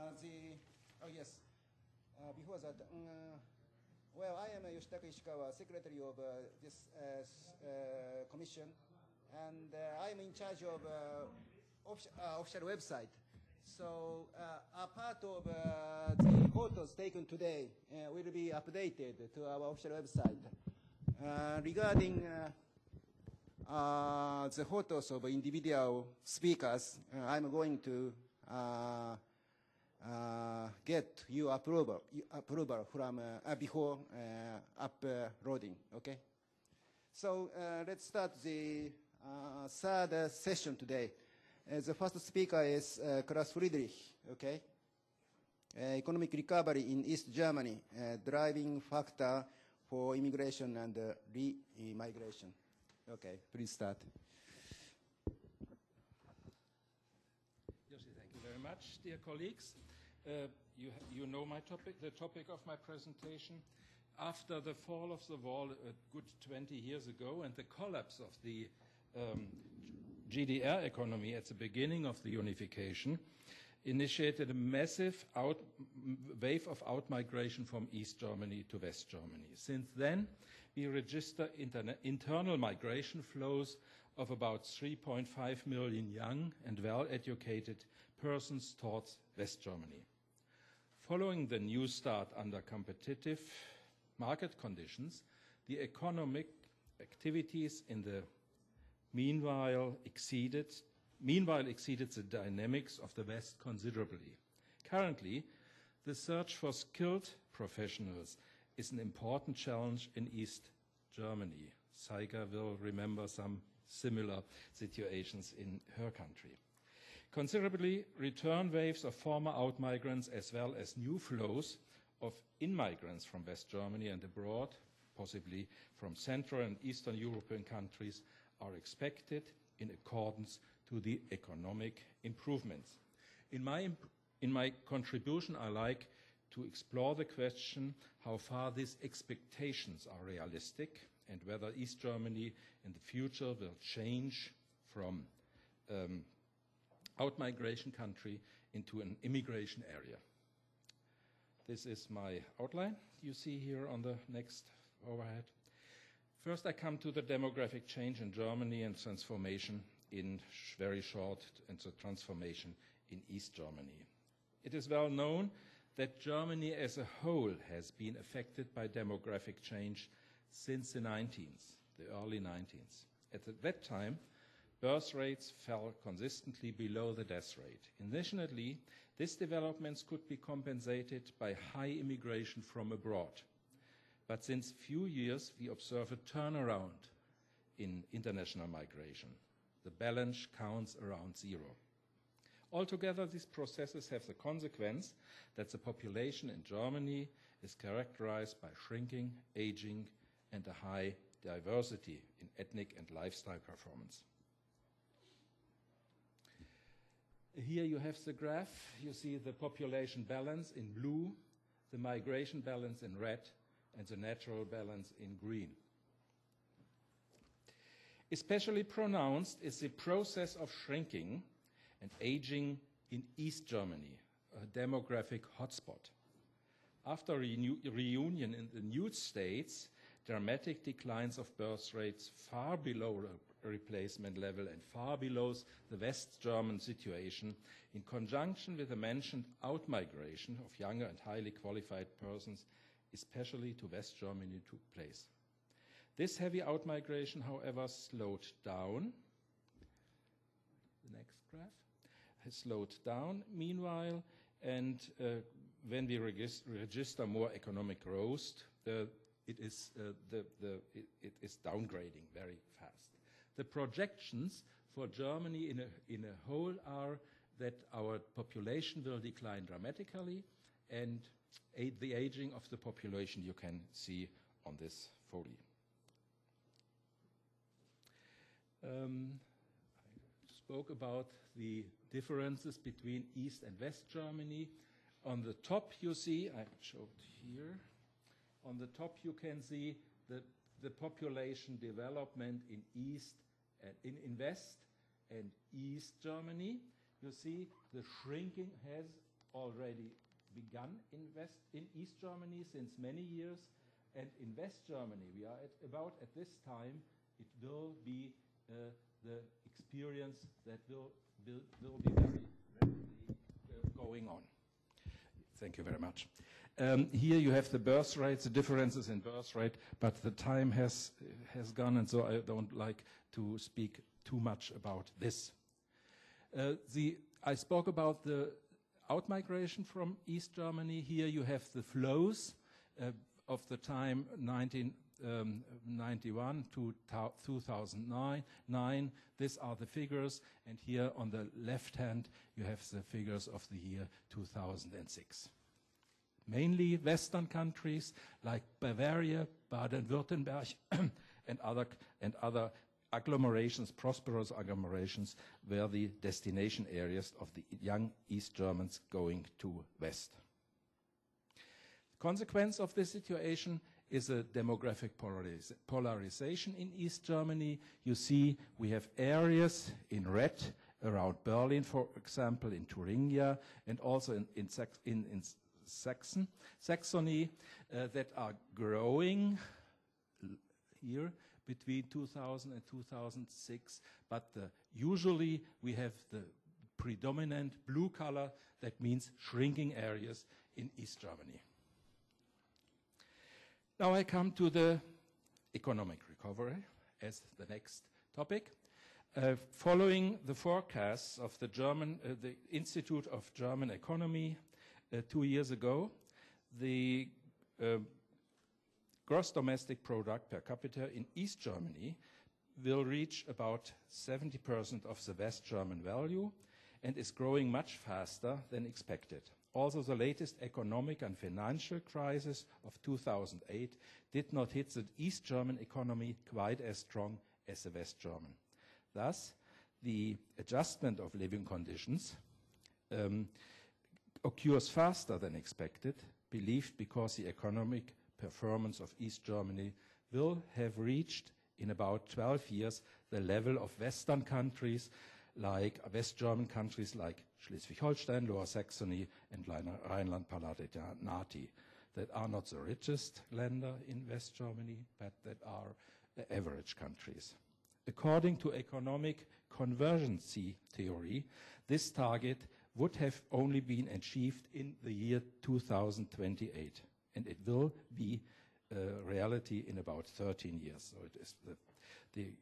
Oh yes, before that, well, I am Yoshitaka Ishikawa, secretary of this commission, and I am in charge of official website. So a part of the photos taken today will be updated to our official website. Regarding the photos of individual speakers, I'm going to get your approval from before uploading. Okay. So let's start the third session today. The first speaker is Klaus Friedrich. Okay. Economic recovery in East Germany, driving factor for immigration and re-migration. Okay, please start. Yoshi, thank you very much, dear colleagues. You know my topic, the topic of my presentation. After the fall of the wall a good 20 years ago and the collapse of the GDR economy at the beginning of the unification, initiated a massive wave of outmigration from East Germany to West Germany. Since then, we register internal migration flows of about 3.5 million young and well-educated persons towards West Germany. Following the new start under competitive market conditions, the economic activities in the meanwhile exceeded the dynamics of the West considerably. Currently, the search for skilled professionals is an important challenge in East Germany. Saiga will remember some similar situations in her country. Considerably, return waves of former outmigrants as well as new flows of in-migrants from West Germany and abroad, possibly from Central and Eastern European countries, are expected in accordance to the economic improvements. In my contribution, I like to explore the question how far these expectations are realistic and whether East Germany in the future will change from outmigration country into an immigration area. This is my outline you see here on the next overhead. First, I come to the demographic change in Germany and transformation in very short, and the transformation in East Germany. It is well known that Germany as a whole has been affected by demographic change since the early 19th. At that time, birth rates fell consistently below the death rate. Additionally, these developments could be compensated by high immigration from abroad. But since few years, we observe a turnaround in international migration. The balance counts around zero. Altogether, these processes have the consequence that the population in Germany is characterized by shrinking, aging, and a high diversity in ethnic and lifestyle performance. Here you have the graph. You see the population balance in blue, the migration balance in red, and the natural balance in green. Especially pronounced is the process of shrinking and aging in East Germany, a demographic hotspot. After reunion in the new states, dramatic declines of birth rates far below replacement level and far below the West German situation, in conjunction with the mentioned outmigration of younger and highly qualified persons, especially to West Germany, took place. This heavy outmigration, however, slowed down. The next graph has slowed down meanwhile, and when we register more economic growth, it is downgrading very fast. The projections for Germany in a whole are that our population will decline dramatically, and the aging of the population you can see on this folio. I spoke about the differences between East and West Germany. On the top you see, I showed here, on the top you can see the population development in in West and East Germany. You see the shrinking has already begun in East Germany since many years, and in West Germany, we are at this time, it will be the experience that will be very rapidly going on. Thank you very much. Here you have the birth rates, the differences in birth rate, but the time has gone, and so I don't like to speak too much about this. I spoke about the outmigration from East Germany. Here you have the flows of the time 1991 to 2009. These are the figures, and here on the left hand you have the figures of the year 2006. Mainly Western countries like Bavaria, Baden-Württemberg, and other agglomerations, prosperous agglomerations, were the destination areas of the young East Germans going to West. The consequence of this situation is a demographic polarization in East Germany. You see we have areas in red around Berlin, for example, in Thuringia, and also in Saxony that are growing here between 2000 and 2006, but usually we have the predominant blue color, that means shrinking areas in East Germany. Now I come to the economic recovery as the next topic. Following the forecasts of the Institute of German Economy 2 years ago, the gross domestic product per capita in East Germany will reach about 70% of the West German value and is growing much faster than expected. Also, the latest economic and financial crisis of 2008 did not hit the East German economy quite as strong as the West German. Thus, the adjustment of living conditions occurs faster than expected, believed because the economic performance of East Germany will have reached in about 12 years the level of Western countries like West German countries like Schleswig-Holstein, Lower Saxony, and Rhineland-Palatinate, that are not the richest länder in West Germany, but that are average countries. According to economic convergency theory, this target would have only been achieved in the year 2028, and it will be reality in about 13 years. So it is the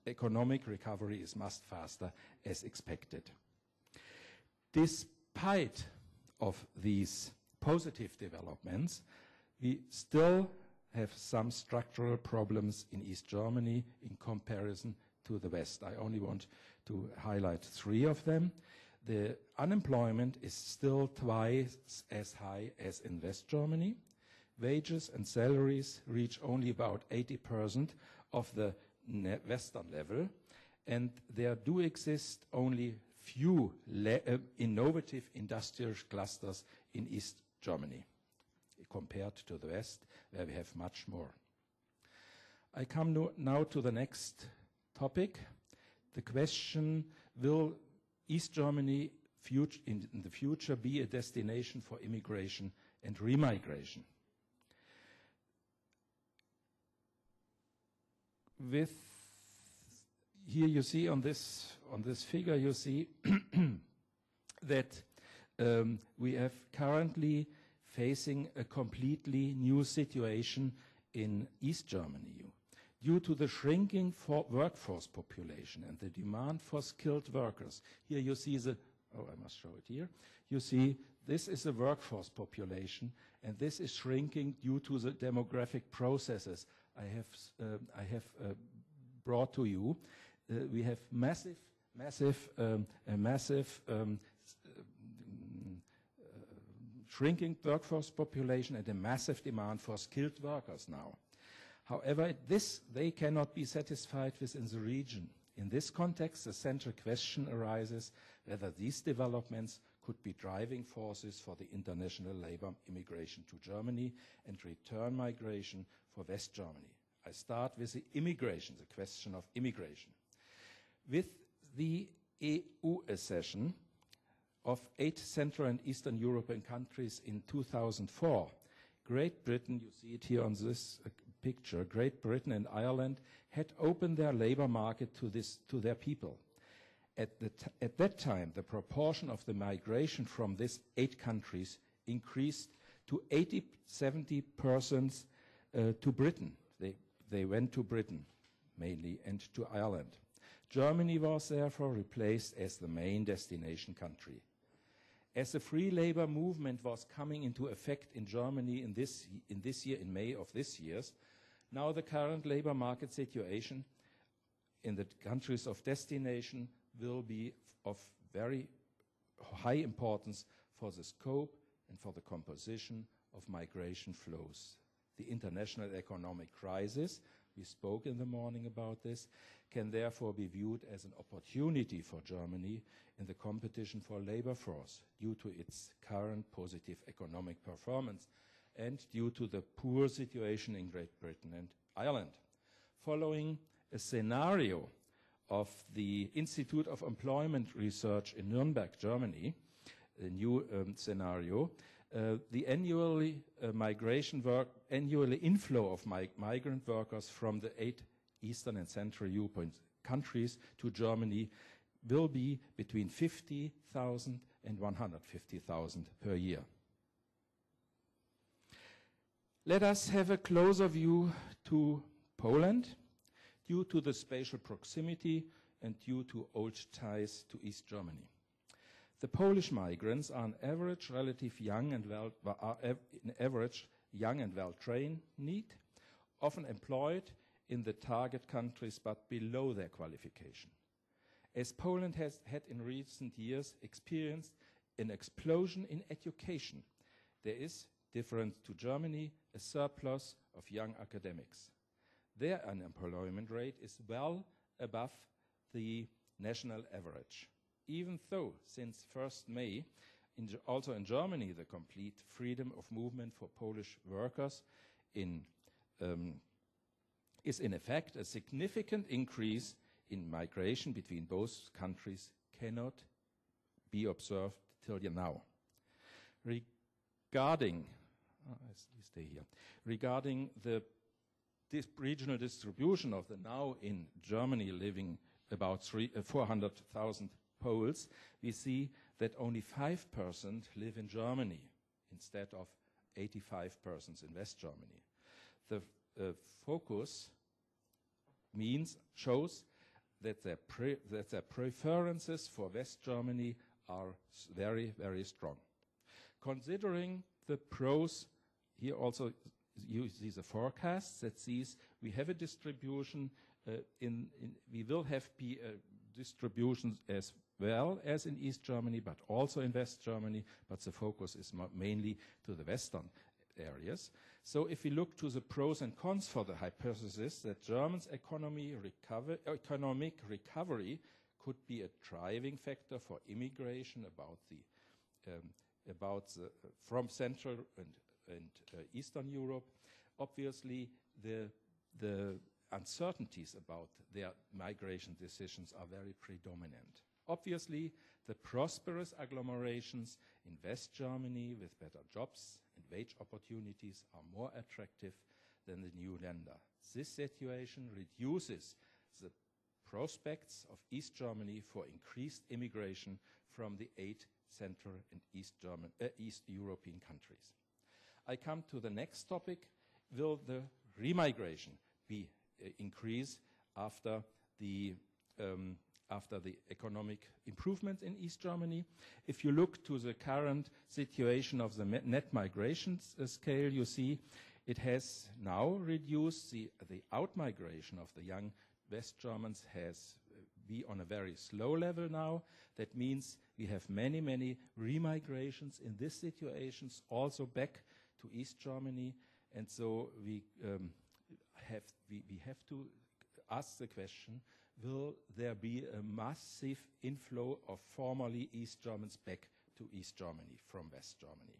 economic recovery is much faster as expected. Despite of these positive developments, we still have some structural problems in East Germany in comparison to the West. I only want to highlight 3 of them. The unemployment is still twice as high as in West Germany. Wages and salaries reach only about 80% of the Western level, and there do exist only few innovative industrial clusters in East Germany compared to the West, where we have much more. I come now to the next topic. The question, will East Germany in the future be a destination for immigration and remigration? Here you see on this figure, you see that we have currently facing a completely new situation in East Germany due to the shrinking workforce population and the demand for skilled workers. Here you see I must show it here. You see this is the workforce population, and this is shrinking due to the demographic processes I have brought to you. We have massive shrinking workforce population and a massive demand for skilled workers now. However, they cannot be satisfied within the region. In this context, the central question arises whether these developments could be driving forces for the international labor immigration to Germany and return migration for West Germany. I start with the immigration, the question of immigration. With the EU accession of 8 Central and Eastern European countries in 2004, Great Britain, you see it here on this picture, Great Britain and Ireland had opened their labor market to their people. At that time, the proportion of the migration from these 8 countries increased to 70% to Britain. They went to Britain mainly and to Ireland. Germany was therefore replaced as the main destination country. As the free labor movement was coming into effect in Germany in this year, in May of this year, now the current labor market situation in the countries of destination will be of very high importance for the scope and for the composition of migration flows. The international economic crisis, we spoke in the morning about this, can therefore be viewed as an opportunity for Germany in the competition for labor force due to its current positive economic performance and due to the poor situation in Great Britain and Ireland. Following a scenario of the Institute of Employment Research in Nuremberg, Germany, a new scenario, the annually inflow of migrant workers from the 8 Eastern and Central European countries to Germany will be between 50,000 and 150,000 per year. Let us have a closer view to Poland. Due to the spatial proximity and due to old ties to East Germany. The Polish migrants are on average relatively young and well-trained, often employed in the target countries but below their qualification. As Poland has had in recent years experienced an explosion in education, there is, different to Germany, a surplus of young academics. Their unemployment rate is well above the national average. Even though since 1st May, also in Germany, the complete freedom of movement for Polish workers is in effect a significant increase in migration between both countries cannot be observed till now. Regarding the regional distribution of the now in Germany living about 400,000 Poles, we see that only 5% live in Germany instead of 85% in West Germany. The focus shows that their preferences for West Germany are very, very strong. Considering the pros, here also you see the forecasts that sees we have a distribution we will have distributions as well as in East Germany, but also in West Germany, but the focus is mainly to the western areas. So if we look to the pros and cons for the hypothesis that Germany's economic recovery could be a driving factor for immigration from Central and Eastern Europe, obviously the uncertainties about their migration decisions are very predominant. Obviously, the prosperous agglomerations in West Germany with better jobs and wage opportunities are more attractive than the new Länder. This situation reduces the prospects of East Germany for increased immigration from the 8 Central and East European countries. I come to the next topic. Will the remigration be increase after the economic improvements in East Germany? If you look to the current situation of the net migration scale, you see it has now reduced. The out-migration of the young West Germans has be on a very slow level now. That means we have many, many remigrations in these situations also back to East Germany. And so we have to ask the question, will there be a massive inflow of formerly East Germans back to East Germany from West Germany?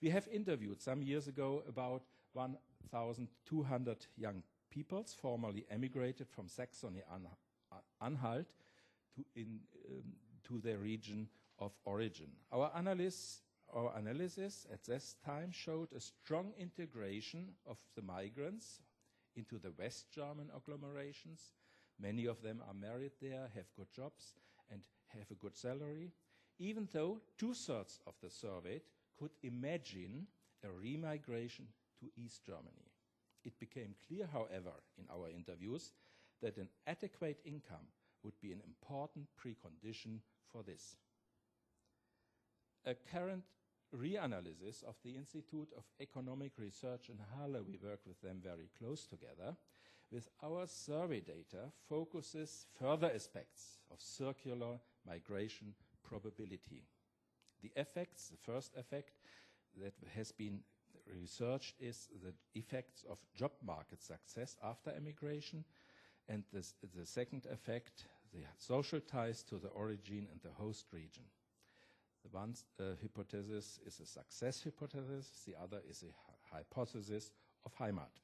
We have interviewed some years ago about 1,200 young peoples formerly emigrated from Saxony-Anhalt to their region of origin. Our analysis at this time showed a strong integration of the migrants into the West German agglomerations. Many of them are married there, have good jobs, and have a good salary, even though 2/3 of the surveyed could imagine a remigration to East Germany. It became clear, however, in our interviews, that an adequate income would be an important precondition for this. A current reanalysis of the Institute of Economic Research in Halle, we work with them very close together, with our survey data focuses further aspects of circular migration probability. The effects, the first effect that has been researched is the effects of job market success after emigration, and the second effect, the social ties to the origin and the host region. The one hypothesis is a success hypothesis, the other is a hypothesis of Heimat.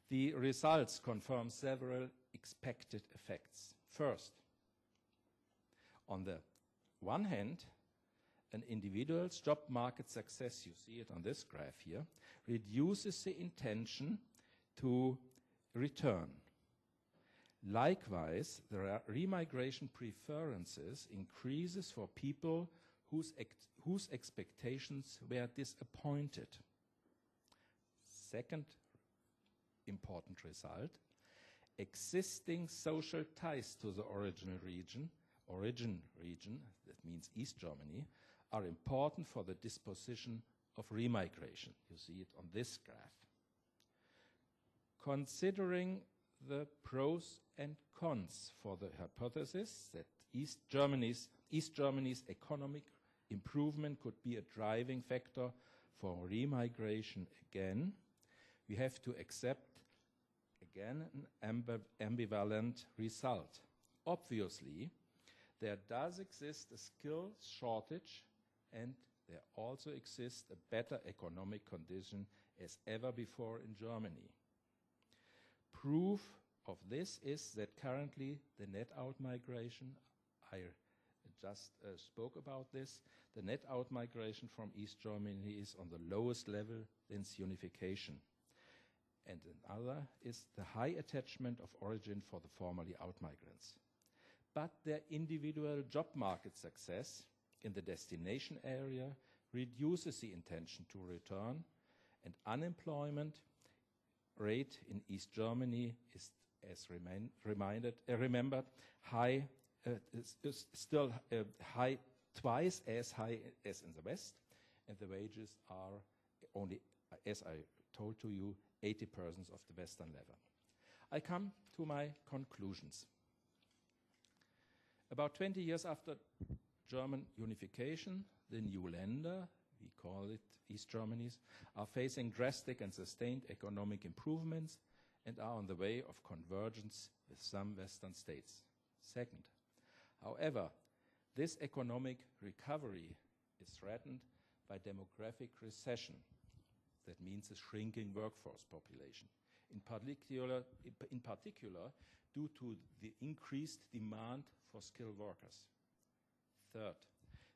The results confirm several expected effects. First, on the one hand, an individual's job market success, you see it on this graph here, reduces the intention to return. Likewise, the remigration preferences increases for people whose expectations were disappointed. Second important result, existing social ties to the origin region, that means East Germany, are important for the disposition of remigration. You see it on this graph. Considering the pros and cons for the hypothesis that East Germany's economic improvement could be a driving factor for remigration again, we have to accept again an ambivalent result. Obviously, there does exist a skills shortage, and there also exists a better economic condition as ever before in Germany. Proof of this is that currently the net out migration, I just spoke about this, the net out migration from East Germany is on the lowest level since unification. And another is the high attachment of origin for the formerly out migrants. But their individual job market success in the destination area reduces the intention to return, and unemployment rate in East Germany is, as remembered, high, is still high, twice as high as in the West, and the wages are only, as I told to you, 80% of the Western level. I come to my conclusions. About 20 years after German unification, the new Länder, we call it East Germany's, are facing drastic and sustained economic improvements and are on the way of convergence with some Western states. Second, however, this economic recovery is threatened by demographic recession. That means a shrinking workforce population, in particular due to the increased demand for skilled workers. Third,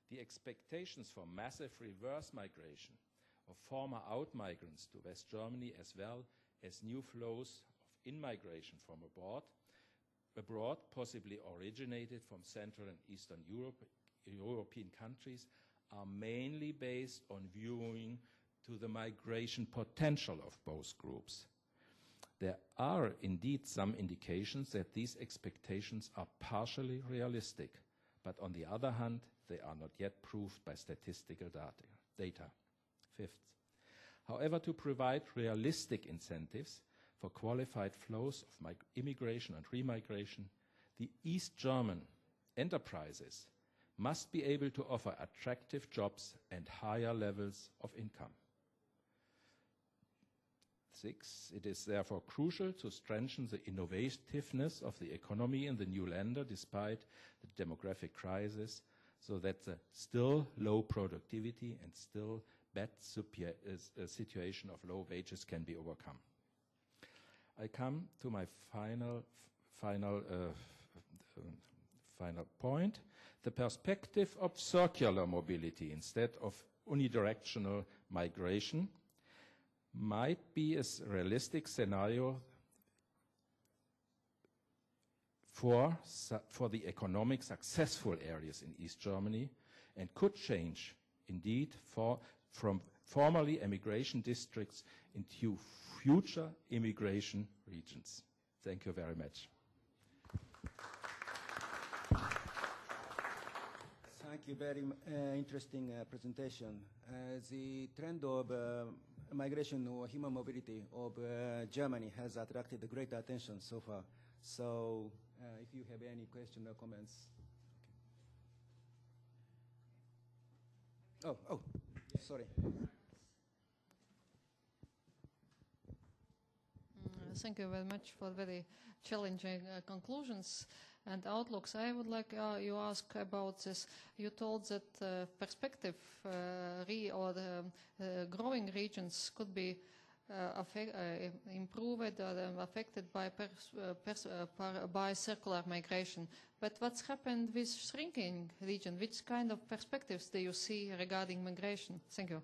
the expectations for massive reverse migration of former out migrants to West Germany, as well as new flows of in-migration from abroad, possibly originated from Central and Eastern European countries, are mainly based on viewing to the migration potential of both groups. There are indeed some indications that these expectations are partially realistic, but on the other hand, they are not yet proved by statistical data. Fifth, however, to provide realistic incentives for qualified flows of immigration and remigration, the East German enterprises must be able to offer attractive jobs and higher levels of income. Six, it is therefore crucial to strengthen the innovativeness of the economy in the new Länder despite the demographic crisis, so that the still low productivity and still bad situation of low wages can be overcome. I come to my final point. the perspective of circular mobility instead of unidirectional migration might be a realistic scenario for the economic successful areas in East Germany, and could change, indeed, from formerly emigration districts into future immigration regions. Thank you very much. Thank you. Very interesting presentation. The trend of migration or human mobility of Germany has attracted great attention so far. So if you have any questions or comments. Okay. Oh, sorry. Thank you very much for very challenging conclusions and outlooks. I would like you ask about this. You told that perspective or the growing regions could be improved or affected by circular migration. But what's happened with shrinking region? Which kind of perspectives do you see regarding migration? Thank you.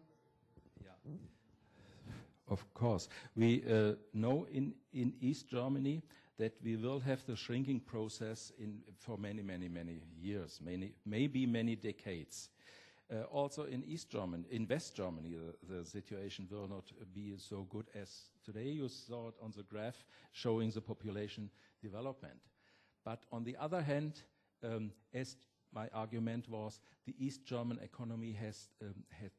Yeah. Of course. We know in East Germany that we will have the shrinking process for many, many, many years, maybe many decades. Also in West Germany, the situation will not be so good as today. You saw it on the graph showing the population development. But on the other hand, as my argument was, the East German economy has had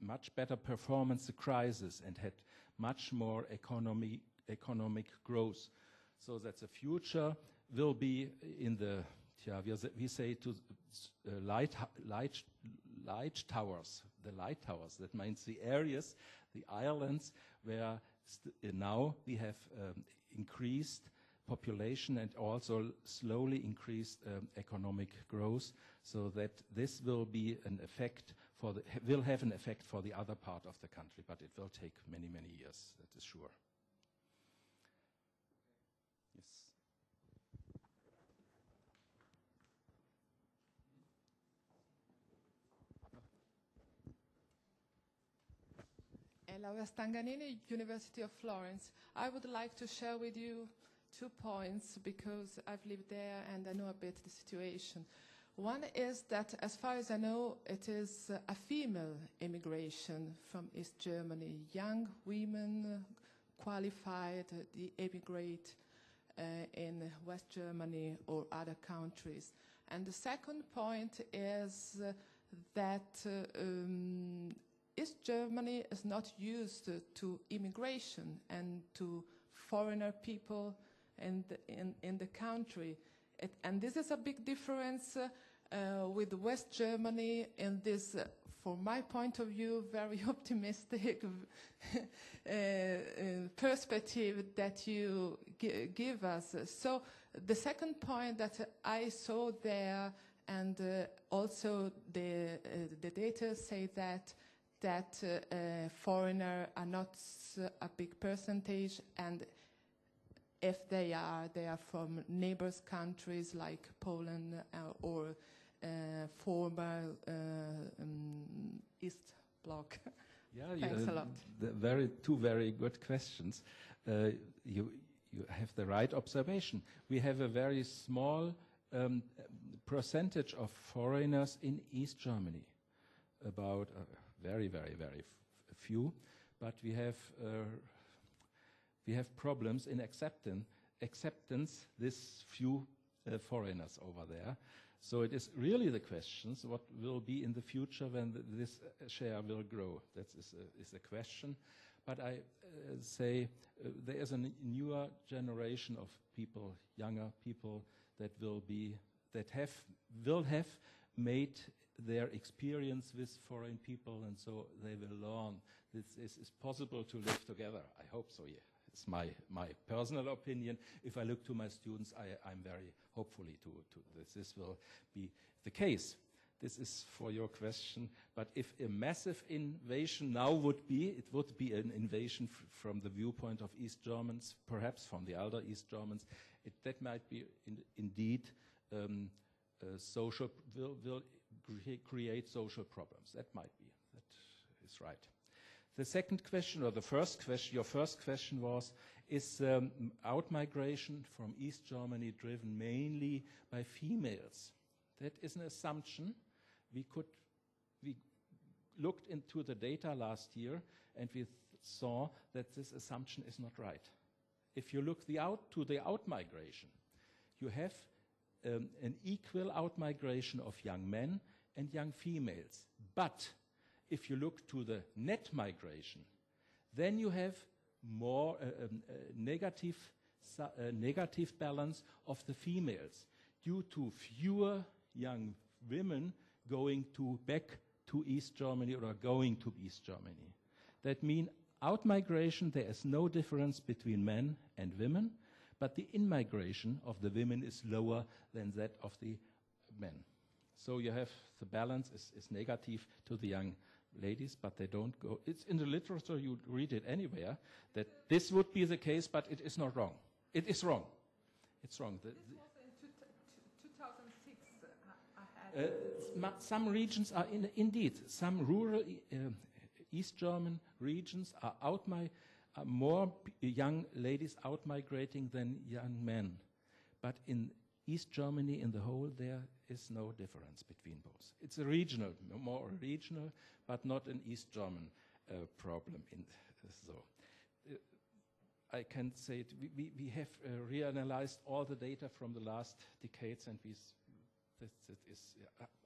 much better performance, the crisis, and had much more economic growth. So that the future will be in the, we say to light towers, the light towers. That means the areas, the islands, where now we have increased population and also slowly increased economic growth, so that this will be an effect will have an effect for the other part of the country, but it will take many, many years, that is sure. Yes. Laura Stanganini, University of Florence. I would like to share with you 2 points because I've lived there and I know a bit the situation. One is that, as far as I know, it is a female immigration from East Germany. Young women, qualified, they immigrate in West Germany or other countries. And the second point is that East Germany is not used to immigration and to foreigner people in the country. And this is a big difference with West Germany in this, from my point of view, very optimistic perspective that you give us. So the second point that I saw there, and also the data say that foreigners are not a big percentage, and if they are from neighbors countries like Poland or former East Bloc. Yeah, Thanks a lot. Two very good questions. You have the right observation. We have a very small percentage of foreigners in East Germany, about very, very, very few, but we have problems in acceptance this few foreigners over there. So it is really the questions, what will be in the future when this share will grow? That is a question. But I say there is a newer generation of people, younger people, that will have made their experience with foreign people, and so they will learn this is possible to live together. I hope so, yeah. It's my personal opinion. If I look to my students, I'm very hopefully to this will be the case. This is for your question. But if a massive invasion now would be an invasion from the viewpoint of East Germans, perhaps from the elder East Germans, that might be indeed will create social problems. That might be. That is right. The second question, or the first question, your first question was, is outmigration from East Germany driven mainly by females? That is an assumption. We looked into the data last year, and we saw that this assumption is not right. If you look to the outmigration, you have an equal outmigration of young men and young females. But if you look to the net migration, then you have more negative balance of the females due to fewer young women going back to East Germany or going to East Germany. That means outmigration, there is no difference between men and women, but the in-migration of the women is lower than that of the men. So you have the balance is negative to the young ladies, but they don't go. It's in the literature, you read it anywhere, that this would be the case, but it is not wrong. It is wrong. It's wrong. This was in 2006. Some regions are indeed, some rural East German regions are more young ladies out-migrating than young men. But in East Germany in the whole, there is no difference between both. It's a regional, more regional, but not an East German problem. I can say it, we have reanalyzed all the data from the last decades, and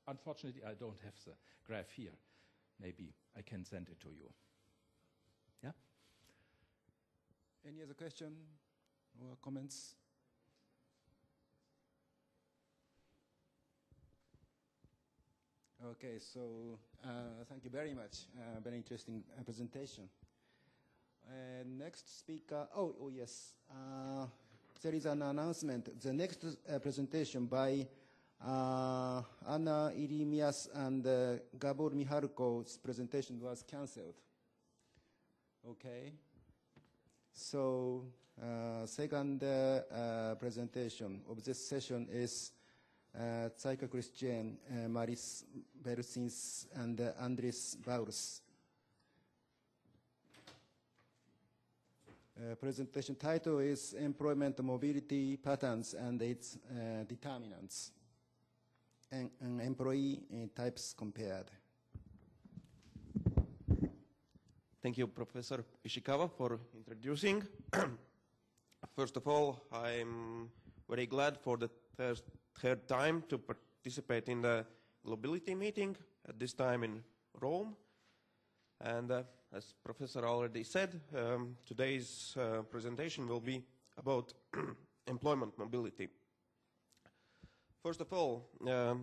unfortunately, I don't have the graph here. Maybe I can send it to you. Yeah? Any other question or comments? Okay, so thank you very much. Very interesting presentation. Next speaker, yes. There is an announcement. The next presentation by Anna Irimias and Gabor Mihalko's presentation was cancelled. Okay. So second presentation of this session is Tsaika Christian, Maris Bersins, and Andris Baurus. Presentation title is Employment Mobility Patterns and its Determinants, and Employee Types Compared. Thank you, Professor Ishikawa, for introducing. First of all, I'm very glad for the third time to participate in the GLOBILITY meeting, at this time in Rome. And as Professor already said, today's presentation will be about employment mobility. First of all,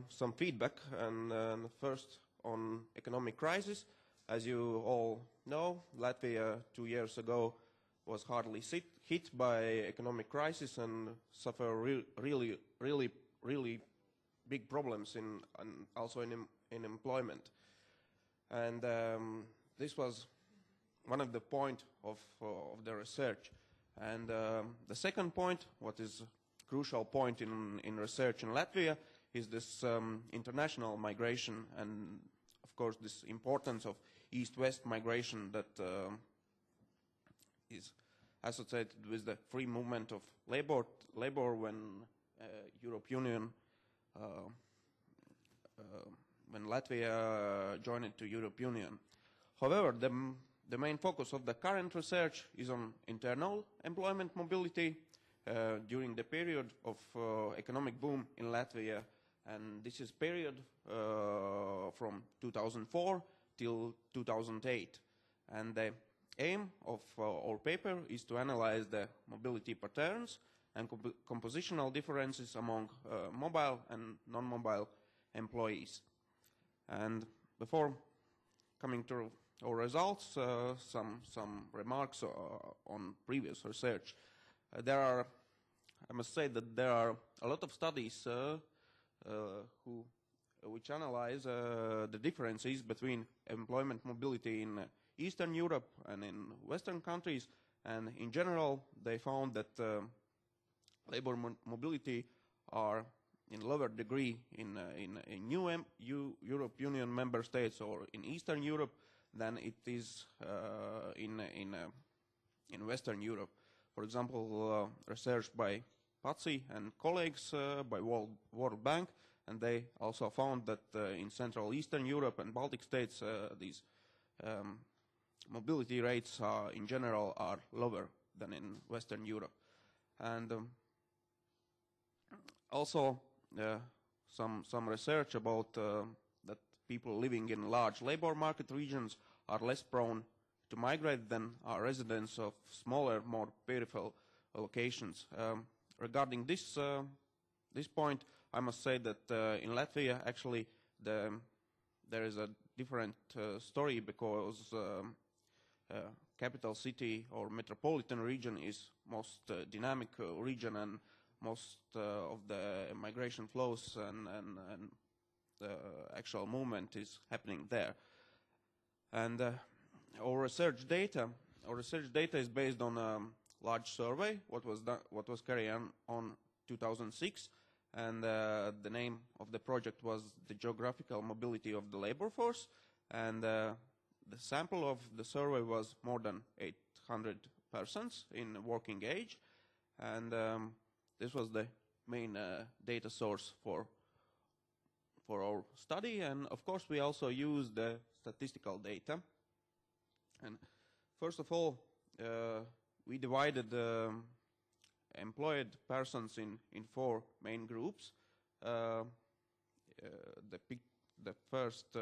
some feedback, and first on economic crisis. As you all know, Latvia 2 years ago was hardly hit by economic crisis and suffered really big problems also in employment. And this was one of the point of the research. And the second point, what is crucial point in research in Latvia, is this international migration, and of course this importance of East-West migration that is associated with the free movement of labor when when Latvia joined to European Union. However, the main focus of the current research is on internal employment mobility during the period of economic boom in Latvia, and this is period from 2004 till 2008. And the aim of our paper is to analyze the mobility patterns and compositional differences among mobile and non-mobile employees. And before coming to our results, some remarks on previous research. I must say that there are a lot of studies which analyze the differences between employment mobility in Eastern Europe and in Western countries, and in general they found that labor mobility are in lower degree in European Union member states or in Eastern Europe than it is in Western Europe. For example, research by Pazzi and colleagues by World Bank, and they also found that in Central Eastern Europe and Baltic states these mobility rates in general are lower than in Western Europe. And also some research about that people living in large labor market regions are less prone to migrate than are residents of smaller, more peripheral locations. Regarding this point, I must say that in Latvia, actually, there is a different story, because capital city or metropolitan region is most dynamic region, and most of the migration flows and the actual movement is happening there. And our research data is based on a large survey what was carried on 2006, and the name of the project was the Geographical Mobility of the Labor Force, and the sample of the survey was more than 800 persons in working age, and this was the main data source for our study. And of course we also use the statistical data. And first of all, we divided employed persons in 4 main groups. The first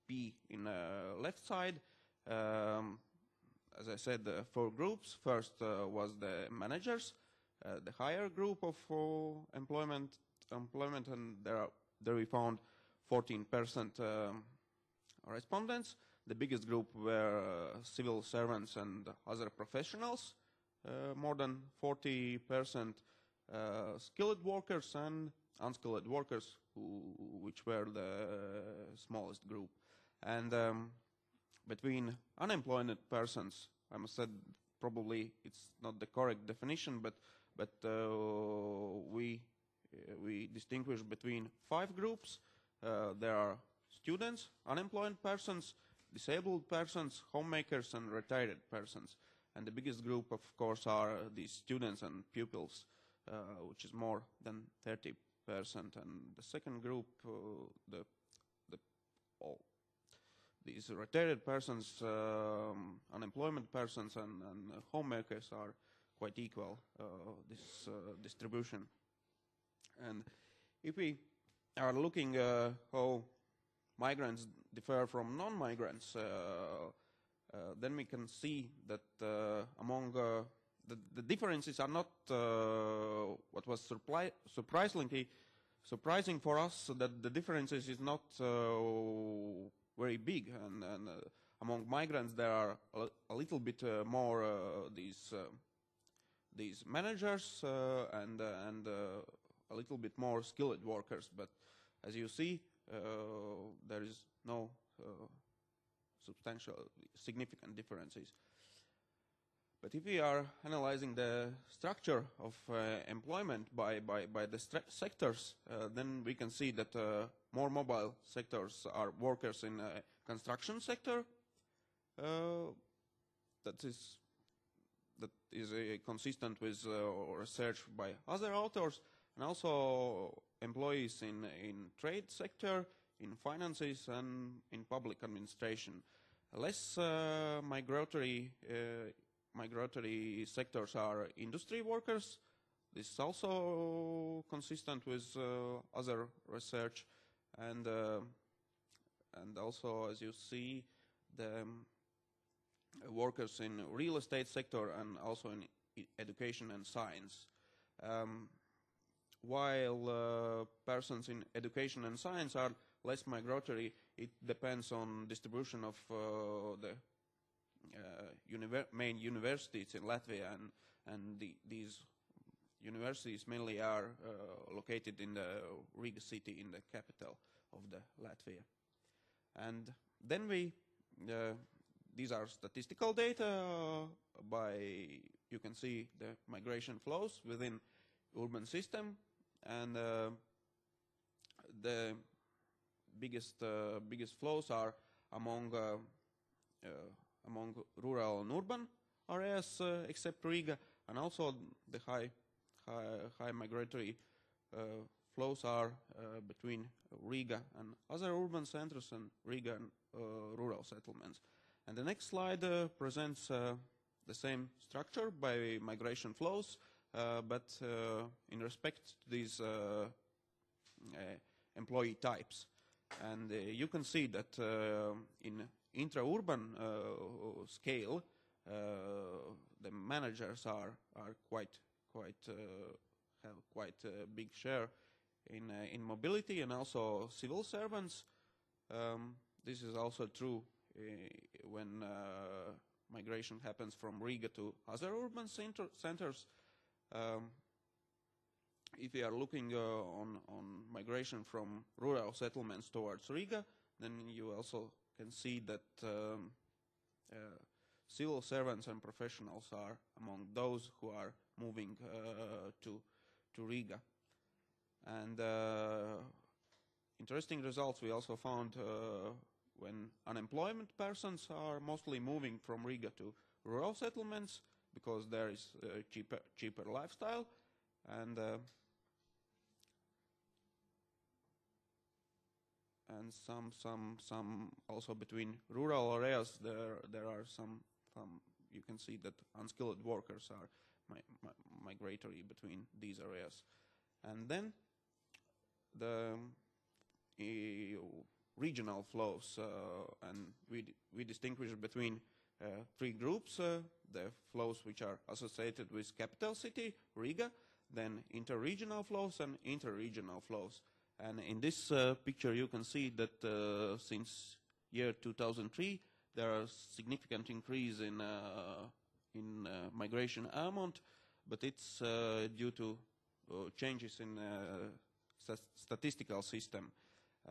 P in left side, as I said, 4 groups. First was the managers, the higher group of employment, and there we found 14% respondents. The biggest group were civil servants and other professionals, more than 40% skilled workers, and unskilled workers, which were the smallest group. And between unemployed persons, I must say, probably it's not the correct definition, but we distinguish between 5 groups. There are students, unemployed persons, disabled persons, homemakers, and retired persons. And the biggest group, of course, are the students and pupils, which is more than 30%. And the second group, these retired persons, unemployed persons, and homemakers are quite equal, this distribution. And if we are looking how migrants differ from non-migrants, then we can see that among the differences are not what was surprising for us, that the differences is not very big, and among migrants there are a little bit more these managers and a little bit more skilled workers, but as you see, there is no significant differences. But if we are analyzing the structure of employment by the sectors, then we can see that more mobile sectors are workers in construction sector. That is consistent with research by other authors, and also employees in trade sector, in finances, and in public administration. Less migratory sectors are industry workers. This is also consistent with other research, and also, as you see, the workers in real estate sector and also in education and science. While persons in education and science are less migratory, it depends on distribution of the main universities in Latvia, and these universities mainly are located in the Riga city, in the capital of the Latvia. And then these are statistical data you can see the migration flows within urban system. and the biggest flows are among rural and urban areas, except Riga, and also the high migratory flows are between Riga and other urban centers and Riga and rural settlements. And the next slide presents the same structure by migration flows, but in respect to these employee types. And you can see that in intra-urban scale, the managers are have quite a big share in mobility, and also civil servants. This is also true when migration happens from Riga to other urban centers. If we are looking on migration from rural settlements towards Riga, then you also can see that civil servants and professionals are among those who are moving to Riga. And interesting results we also found when unemployed persons are mostly moving from Riga to rural settlements because there is a cheaper lifestyle, and some also between rural areas there are some you can see that unskilled workers are migratory between these areas. And then the regional flows, and we distinguish between three groups: the flows which are associated with capital city, Riga, then interregional flows and interregional flows. And in this picture you can see that since year 2003 there are significant increase in migration amount, but it's due to changes in statistical system,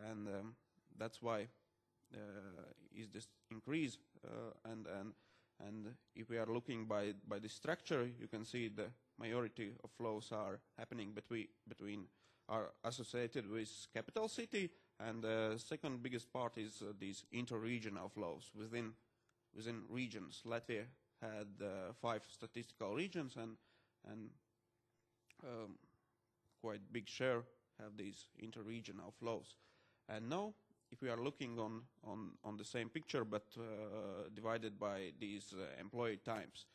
and that's why is this increase. And if we are looking by the structure, you can see the majority of flows are happening between are associated with capital city, and the second biggest part is these interregional flows within regions. Latvia had 5 statistical regions, and quite big share have these interregional flows. And now, if we are looking on the same picture but divided by these employee types,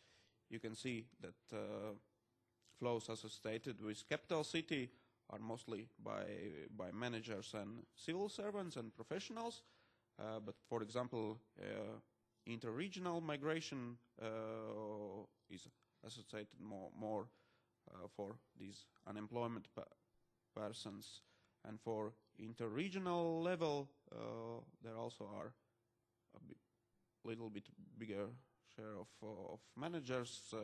you can see that flows associated with capital city are mostly by managers and civil servants and professionals. But for example, interregional migration is associated more for these unemployment persons. And for interregional level, there also are a little bit bigger share of managers,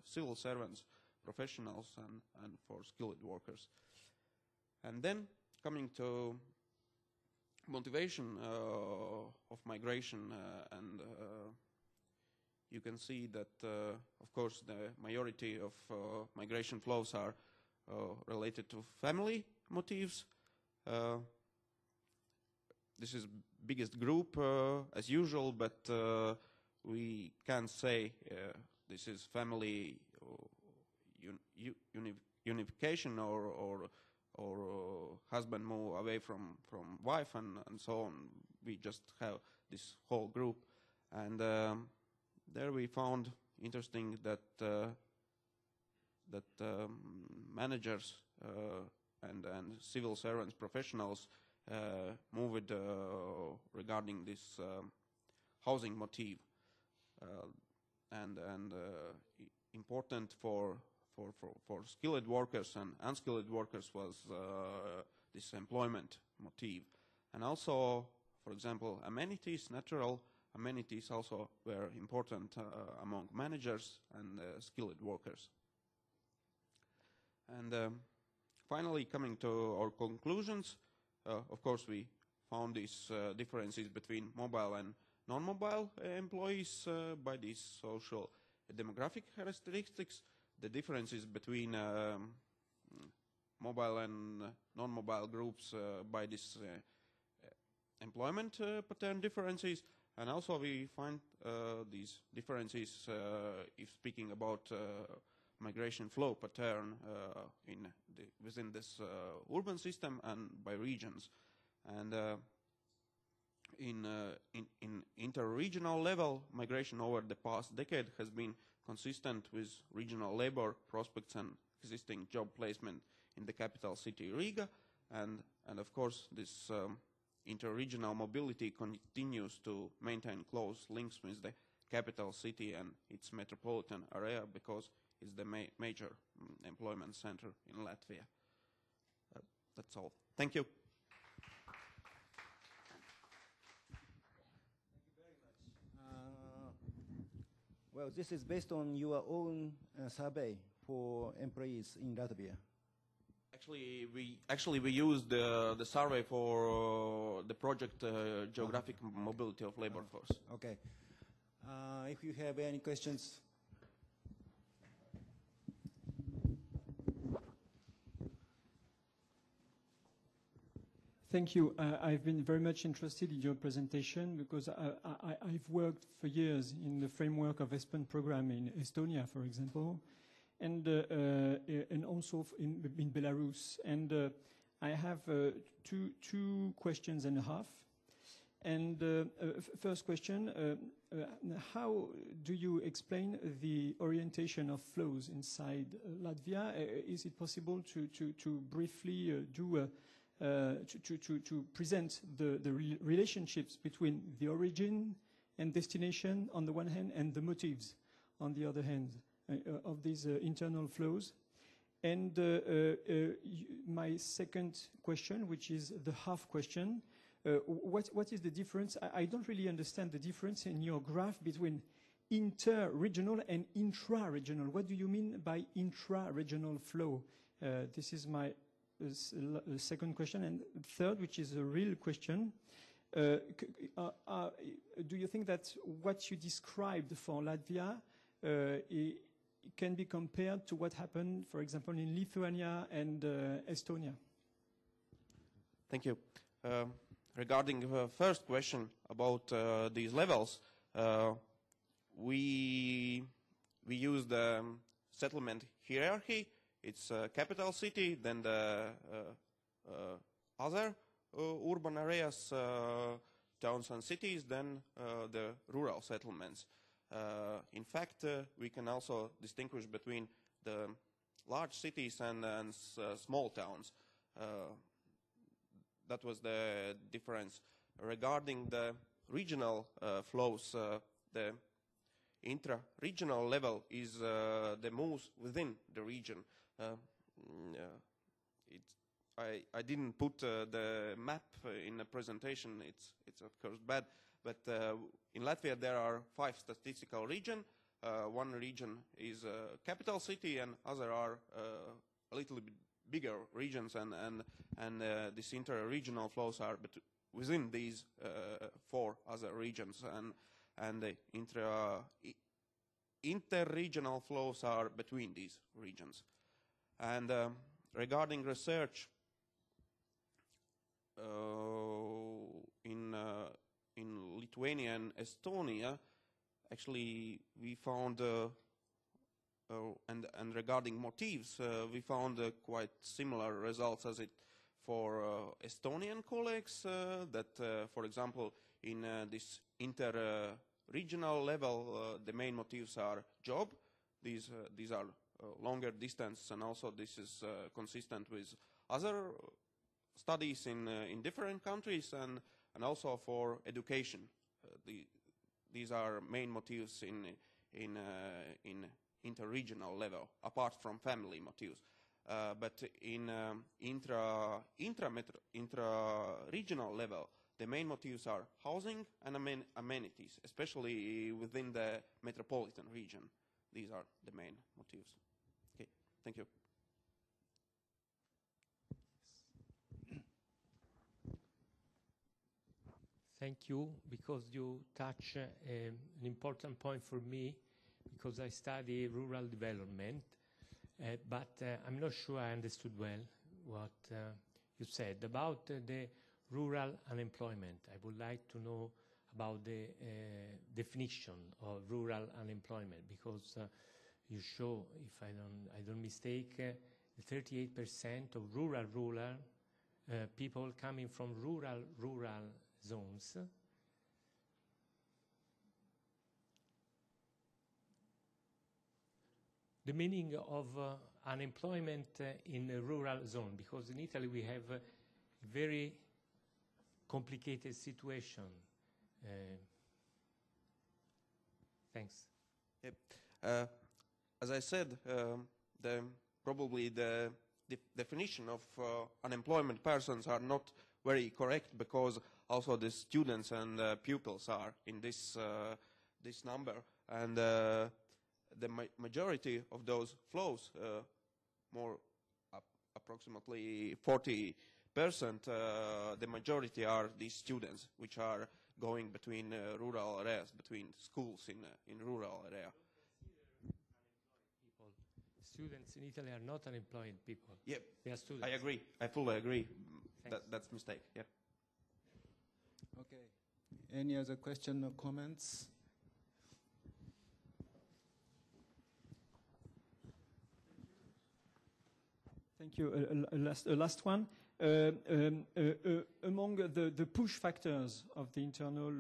civil servants, professionals, and for skilled workers. And then coming to motivation of migration, and you can see that, of course, the majority of migration flows are related to family motives. This is biggest group as usual, but we can't say this is family unification or husband move away from wife and so on. We just have this whole group, and there we found interesting that managers and civil servants, professionals moved regarding this housing motive, and important for skilled workers and unskilled workers was this employment motive. And also, for example, amenities, natural amenities also were important among managers and skilled workers. And finally, coming to our conclusions, of course we found these differences between mobile and non-mobile employees by these social demographic characteristics. The differences between mobile and non-mobile groups by this employment pattern differences. And also we find these differences if speaking about migration flow pattern within this urban system and by regions. And in inter-regional level, migration over the past decade has been consistent with regional labor prospects and existing job placement in the capital city Riga. And of course, this inter-regional mobility continues to maintain close links with the capital city and its metropolitan area because it's the major employment center in Latvia. That's all. Thank you. Well, this is based on your own survey for employees in Latvia. Actually, we used the survey for the project Geographic Mobility of Labor Force. Okay. If you have any questions. Thank you. I've been very much interested in your presentation because I've worked for years in the framework of ESPAN program in Estonia, for example, and also in Belarus. And I have two questions and a half. And first question, how do you explain the orientation of flows inside Latvia? Is it possible to briefly do to present the relationships between the origin and destination on the one hand and the motives on the other hand of these internal flows? And my second question, which is the half question, what is the difference? I don't really understand the difference in your graph between inter-regional and intra-regional. What do you mean by intra-regional flow? This is my second question. And third, which is a real question, do you think that what you described for Latvia can be compared to what happened, for example, in Lithuania and Estonia? Thank you. Regarding the first question about these levels, we use the settlement hierarchy. It's capital city, then the other urban areas, towns and cities, then the rural settlements. In fact, we can also distinguish between the large cities and small towns. That was the difference. Regarding the regional flows, the intra-regional level is the moves within the region. I didn't put the map in the presentation. It's of course bad, but in Latvia there are 5 statistical regions. One region is capital city, and other are a little bit bigger regions, and these inter-regional flows are within these 4 other regions, and the inter-regional flows are between these regions. And regarding research in Lithuania and Estonia, actually we found and regarding motifs, we found quite similar results as it for Estonian colleagues. That, for example, in this inter-regional level, the main motifs are job. These are longer distance, and also this is consistent with other studies in different countries, and also for education. These are main motifs in inter-regional level, apart from family motifs. But in intra-regional level, the main motifs are housing and amenities, especially within the metropolitan region. These are the main motifs. Okay, thank you. Thank you, because you touch an important point for me, because I study rural development, but I'm not sure I understood well. what you said about the rural unemployment. I would like to know about the definition of rural unemployment, because you show, if I don't mistake, 38% of rural people coming from rural zones. The meaning of unemployment in a rural zone, because in Italy we have a very complicated situation. Thanks. Yep. As I said, probably the definition of unemployment persons are not very correct, because also the students and pupils are in this number, and the majority of those flows, approximately 40%, the majority are these students, which are going between rural areas, between schools in rural area. Students in Italy are not unemployed people. Yep. They are students. I agree. I fully agree. Thanks. That's a mistake. Yeah. Okay. Any other question or comments? Thank you. A last one. Among the push factors of the internal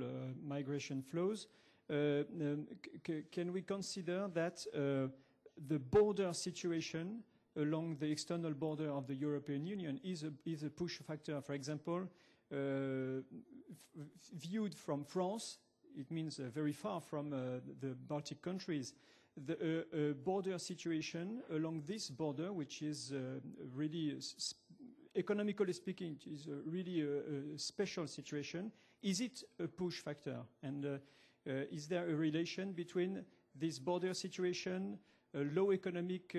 migration flows, can we consider that the border situation along the external border of the European Union is a push factor? For example, viewed from France, it means very far from the Baltic countries. The border situation along this border, which is really, economically speaking, is really a special situation. Is it a push factor? And is there a relation between this border situation, low economic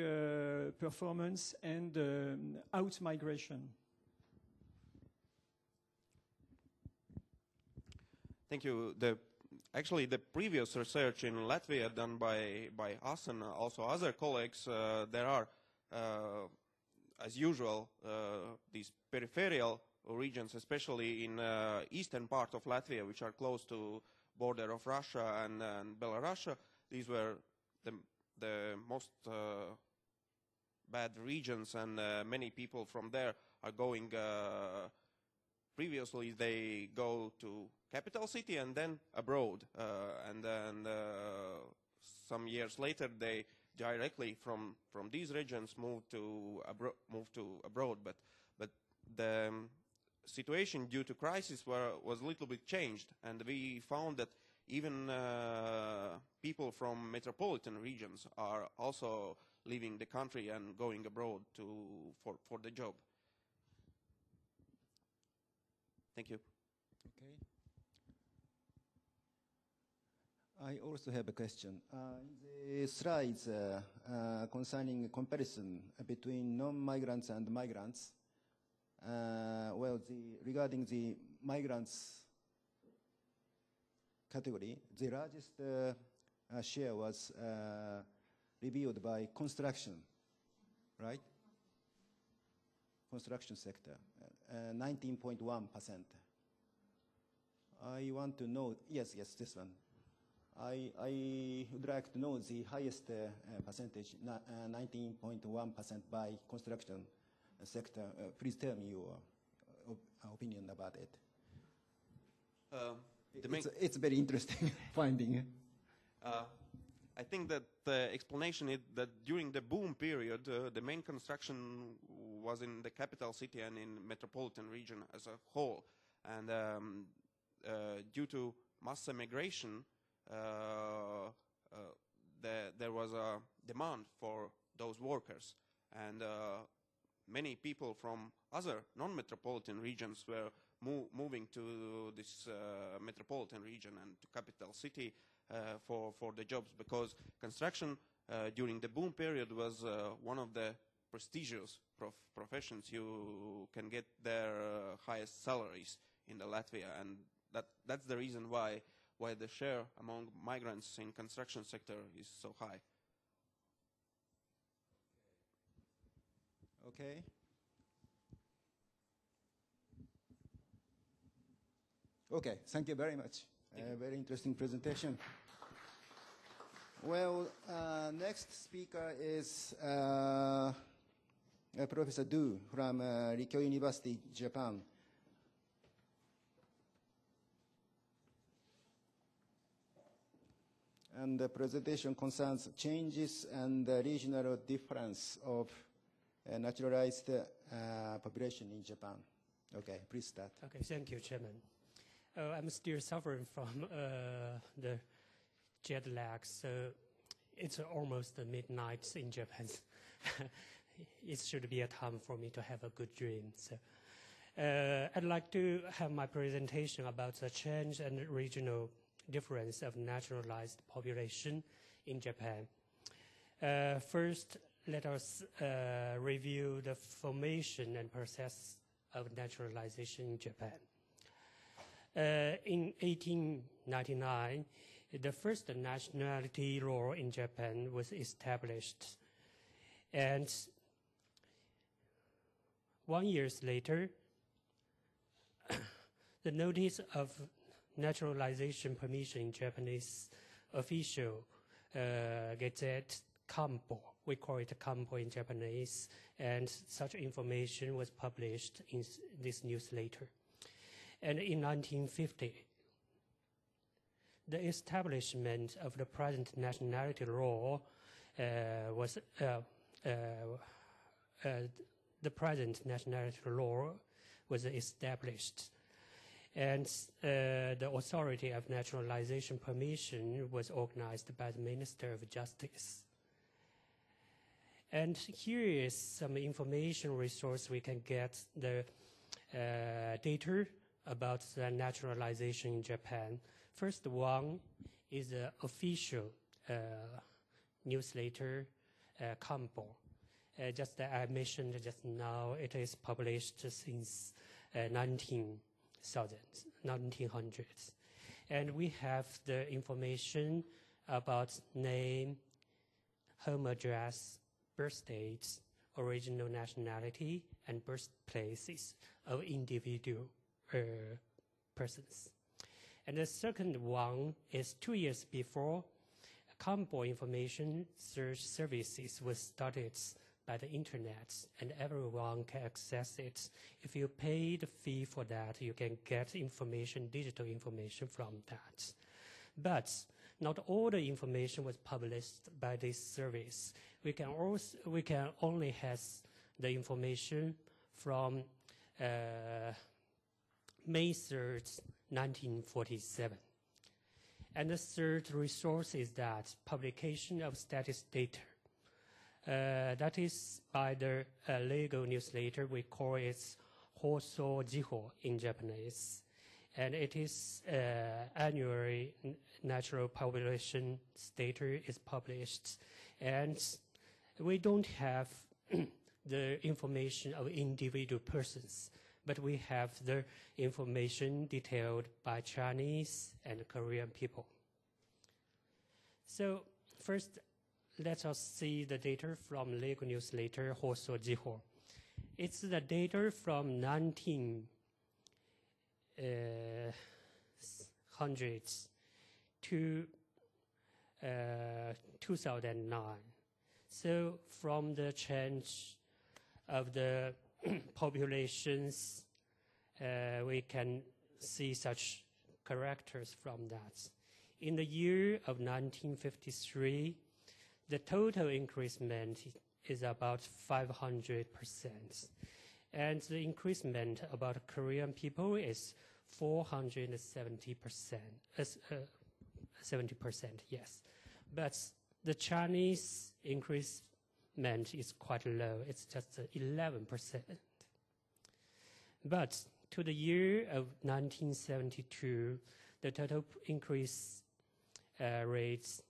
performance, and out-migration? Thank you. Actually, the previous research in Latvia done by us and also other colleagues, there are, as usual, these peripheral regions, especially in eastern part of Latvia, which are close to border of Russia and Belarus. These were the most bad regions, and many people from there are going. Previously, they go to capital city and then abroad, and then some years later they directly from these regions move to abroad. But the situation due to crisis was a little bit changed, and we found that even people from metropolitan regions are also leaving the country and going abroad for the job. Thank you. Okay. I also have a question. In the slides concerning comparison between non-migrants and migrants, regarding the migrants category, the largest share was reviewed by construction, right? Construction sector, 19.1%. I want to know, yes, this one. I would like to know the highest percentage, 19.1% by construction sector. Please tell me your opinion about it. It's a very interesting finding. I think that the explanation is that during the boom period, the main construction was in the capital city and in metropolitan region as a whole. And due to mass immigration, there was a demand for those workers. And many people from other non-metropolitan regions were moving to this metropolitan region and to capital city for the jobs, because construction during the boom period was one of the prestigious professions. You can get their highest salaries in the Latvia, and that's the reason why the share among migrants in construction sector is so high. Okay. Okay, thank you very much. Very interesting presentation. Well, next speaker is Professor Du from Rikyo University, Japan. And the presentation concerns changes and the regional difference of naturalized population in Japan. Okay, please start. Okay, thank you, Chairman. I'm still suffering from the jet lag, so it's almost midnight in Japan. It should be a time for me to have a good dream. So, I'd like to have my presentation about the change and regional difference of naturalized population in Japan. First, let us review the formation and process of naturalization in Japan. In 1899, the first nationality law in Japan was established. And 1 year later, the notice of naturalization permission in Japanese official Gazette Kampo, we call it Kampo in Japanese, and such information was published in this newsletter. And in 1950, the establishment of the present nationality law was established. And the authority of naturalization permission was organized by the Minister of Justice. And here is some information resource we can get the data about the naturalization in Japan. First one is the official newsletter, Kampo. Just as I mentioned just now, it is published since 1900s. And we have the information about name, home address, birth dates, original nationality, and birthplaces of individual persons. And the second one is 2 years before, Kampo information search services was started by the internet, and everyone can access it. If you pay the fee for that, you can get information, digital information from that. But not all the information was published by this service. We can only have the information from May 3rd, 1947. And the third resource is that publication of status data. That is by the legal newsletter. We call it Hoso Jiho in Japanese. And it is annually natural population data is published. And we don't have the information of individual persons, but we have the information detailed by Chinese and Korean people. So first, let us see the data from legal newsletter Hoso Jiho. It's the data from 1900s to 2009. So from the change of the populations, we can see such characters from that. In the year of 1953, the total increasement is about 500%. And the increasement about Korean people is 470%, 70%, yes. But the Chinese increasement is quite low. It's just 11%. But to the year of 1972, the total increase rates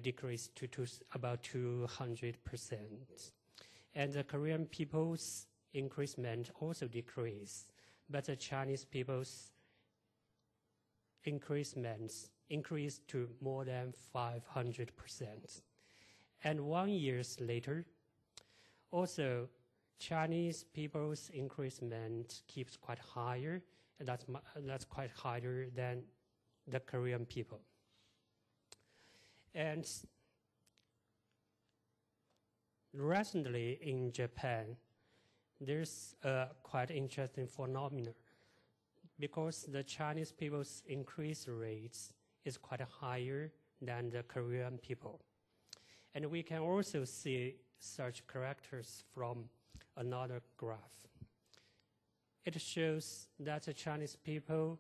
decreased to about 200%. And the Korean people's increasement also decreased, but the Chinese people's increasements increased to more than 500%. And 1 year later, also Chinese people's increasement keeps quite higher, That's quite higher than the Korean people. And recently in Japan, there's a quite interesting phenomenon because the Chinese people's increase rates is quite higher than the Korean people. And we can also see such characters from another graph. It shows that the Chinese people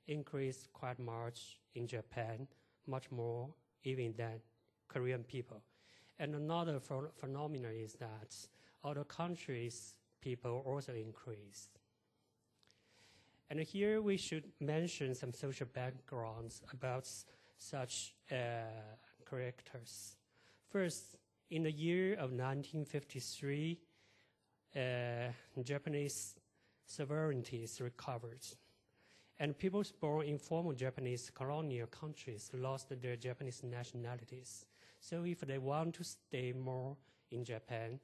increased quite much in Japan, much more even than Korean people. And another phenomenon is that other countries' people also increase. And here we should mention some social backgrounds about such characters. First, in the year of 1953, Japanese sovereignty is recovered. And people born in former Japanese colonial countries lost their Japanese nationalities. So if they want to stay more in Japan,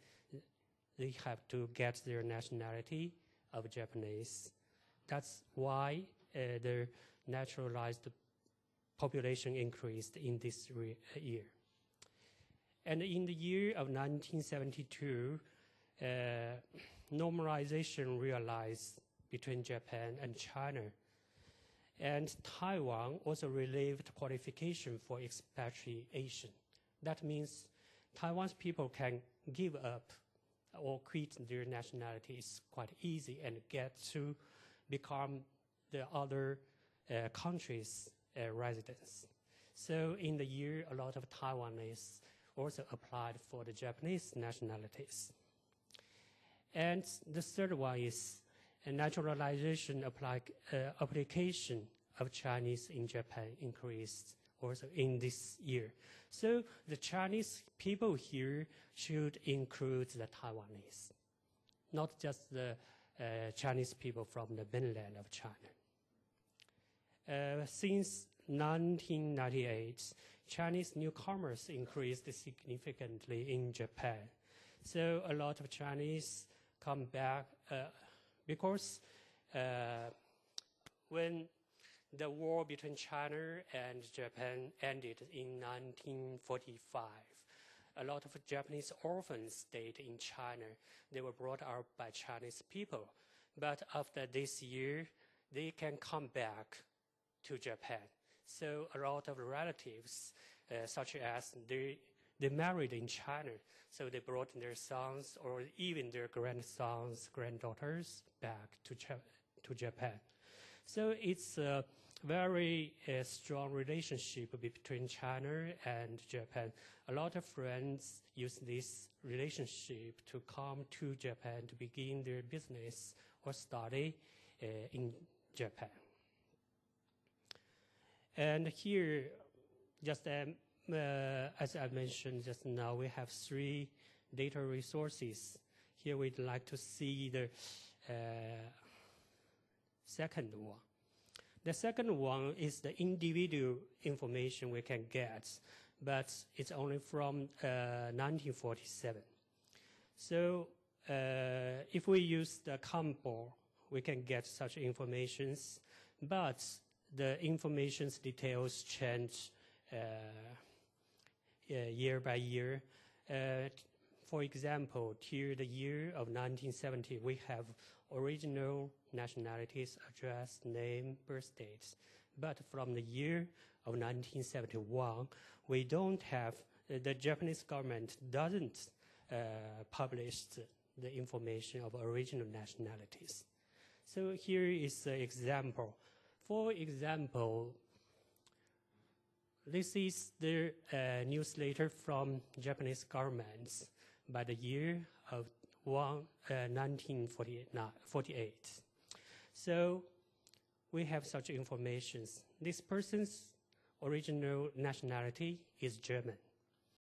they have to get their nationality of Japanese. That's why the naturalized population increased in this year. And in the year of 1972, normalization realized between Japan and China. And Taiwan also relieved qualification for expatriation. That means Taiwan's people can give up or quit their nationalities quite easy and get to become the other countries' residents. So in the year, a lot of Taiwanese also applied for the Japanese nationalities. And the third one is a naturalization application of Chinese in Japan increased also in this year. So the Chinese people here should include the Taiwanese, not just the Chinese people from the mainland of China. Since 1998, Chinese newcomers increased significantly in Japan. So a lot of Chinese come back because when the war between China and Japan ended in 1945, a lot of Japanese orphans stayed in China. They were brought up by Chinese people. But after this year, they can come back to Japan. So a lot of relatives, such as they married in China, so they brought their sons or even their grandsons, granddaughters back to Japan. So it's a very strong relationship between China and Japan. A lot of friends use this relationship to come to Japan to begin their business or study in Japan. And here, just as I mentioned just now, we have 3 data resources. Here we'd like to see the second one. The second one is the individual information we can get, but it's only from 1947. So if we use the combo, we can get such informations, but the information's details change year by year. For example, till the year of 1970, we have original nationalities, address, name, birth dates. But from the year of 1971, we don't have, the Japanese government doesn't publish the information of original nationalities. So here is an example. For example, this is the newsletter from Japanese governments by the year of 1948. So we have such information. This person's original nationality is German.